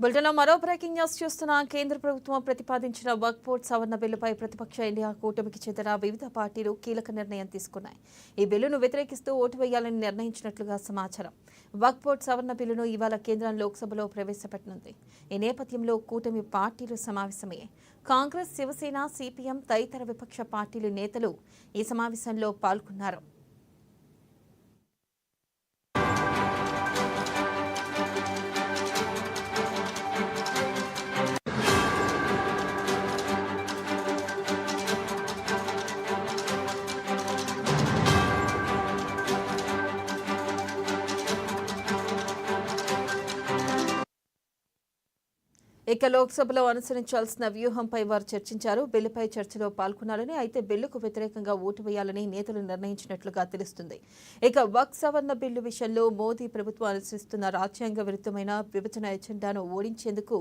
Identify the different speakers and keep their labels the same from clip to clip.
Speaker 1: బులెటిన్లో మరో breaking news చూస్తున్న కేంద్ర ప్రభుత్వం ప్రతిపాదించిన వక్ఫ్ బోర్డు సవరణ బిల్లుపై ప్రతిపక్ష ఇండియా కూటమికి చెందిన వివిధ పార్టీలు కీలక నిర్ణయం తీసుకున్నాయి. ఈ బిల్లును వ్యతిరేకిస్తూ ఓటు వేయాలని నిర్ణయించినట్లుగా సమాచారం. వక్ఫ్ బోర్డు సవరణ బిల్లును ఇవాళ కేంద్రం లోక్సభలో ప్రవేశపెట్టనుంది. ఈ నేపథ్యంలో కూటమి పార్టీలు సమావేశమయ్యాయి. కాంగ్రెస్, శివసేన, సిపిఎం తదితర విపక్ష పార్టీల నేతలు ఈ సమావేశంలో పాల్గొన్నారు. ఇక లోక్సభలో అనుసరించాల్సిన వ్యూహంపై వారు చర్చించారు. బిల్లుపై చర్చలో పాల్గొనాలని, అయితే బిల్లుకు వ్యతిరేకంగా ఓటు వేయాలని నేతలు నిర్ణయించినట్లుగా తెలుస్తుంది. ఇక వక్ఫ్ సవరణ బిల్లు విషయంలో మోదీ ప్రభుత్వం అనుసరిస్తున్న రాజ్యాంగ విరుద్ధమైన విభజన ఎజెండాను ఓడించేందుకు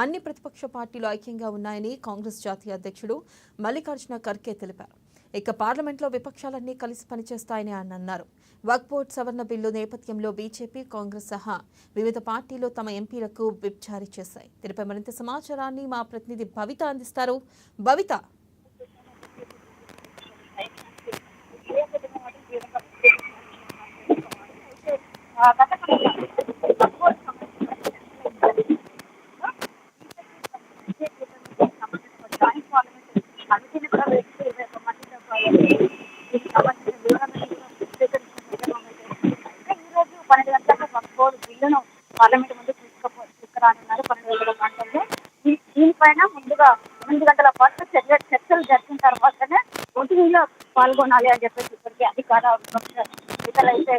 Speaker 1: అన్ని ప్రతిపక్ష పార్టీలు ఐక్యంగా ఉన్నాయని కాంగ్రెస్ జాతీయ అధ్యక్షుడు మల్లికార్జున ఖర్గే తెలిపారు. ఇక పార్లమెంట్లో విపక్షాలన్నీ కలిసి పనిచేస్తాయని ఆయన అన్నారు. వక్ఫ్ బోర్డు సవరణ బిల్లు నేపథ్యంలో బీజేపీ, కాంగ్రెస్ సహా వివిధ పార్టీలు తమ ఎంపీలకు విప్ జారీ చేశాయి. దీనిపై మరింత సమాచారాన్ని మా ప్రతినిధి భవిత అందిస్తారు. భవిత,
Speaker 2: పార్లమెంట్ ముందు తీసుకురానున్నారు. 12 గంటల్లో దీనిపైన ముందుగా 8 గంటల పాటు చర్చలు జరిగిన తర్వాతనే ఓటింగ్ లో పాల్గొనాలి అని చెప్పేసి ఇప్పటికీ అధికార నేతలైతే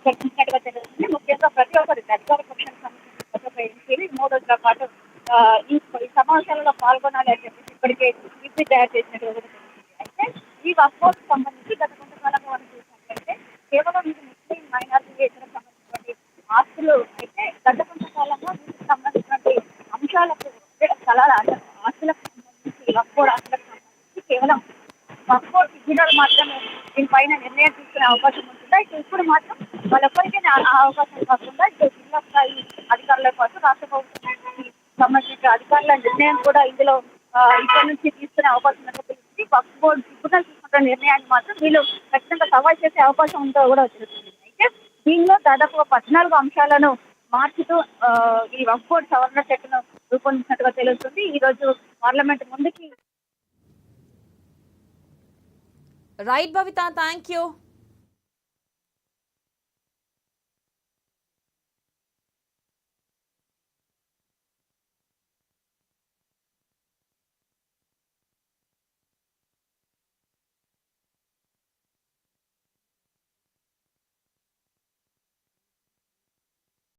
Speaker 2: చర్చించినట్టుగా తెలుస్తుంది. ముఖ్యంగా ప్రతి ఒక్కరికి అధికార పక్షానికి సంబంధించి 3 రోజుల పాటు ఈ సమావేశాలలో పాల్గొనాలి అని చెప్పేసి ఇప్పటికే విప్పి తయారు చేసినట్టుగా తెలుస్తుంది. అయితే ఈ వక్ఫ్ బోర్డుకు సంబంధించి గత కొంతకాలంగా మనం చూసినట్లయితే కేవలం ఇది ముస్లిం మైనారిటీలకు సంబంధించినటువంటి ఆస్తులు అయితే గత కొంతకాలంగా వీటికి సంబంధించినటువంటి అంశాలకు స్థలాల ఆస్తులకు సంబంధించి వక్ఫ్ బోర్డు ఆస్తులకు సంబంధించి కేవలం వక్ఫ్ బోర్డు సభ్యులు మాత్రమే దీనిపైన నిర్ణయం తీసుకునే అవకాశం ఉంటుందా? ఇప్పుడు మాత్రం వాళ్ళెప్పటికీ ఆ అవకాశం కాకుండా ఇప్పుడు జిల్లా స్థాయి అధికారుల పాటు రాష్ట్ర ప్రభుత్వానికి సంబంధించిన అధికారుల నిర్ణయం కూడా ఇందులో ఇప్పటి నుంచి తీసుకునే అవకాశం ఉన్నట్టు తెలుస్తుంది. వక్ఫ్ బోర్డు ట్రిబ్యునల్ తీసుకున్న నిర్ణయాన్ని మాత్రం వీళ్ళు ఖచ్చితంగా సవాల్ చేసే అవకాశం ఉందో కూడా తెలుస్తుంది. అయితే దీనిలో దాదాపు 14 అంశాలను మార్చుతూ ఈ వక్ఫ్ బోర్డు సవరణ చట్టను రూపొందించినట్టుగా తెలుస్తుంది. ఈ రోజు పార్లమెంట్ ముందుకి
Speaker 1: రైట్ భవిత, థ్యాంక్ యూ.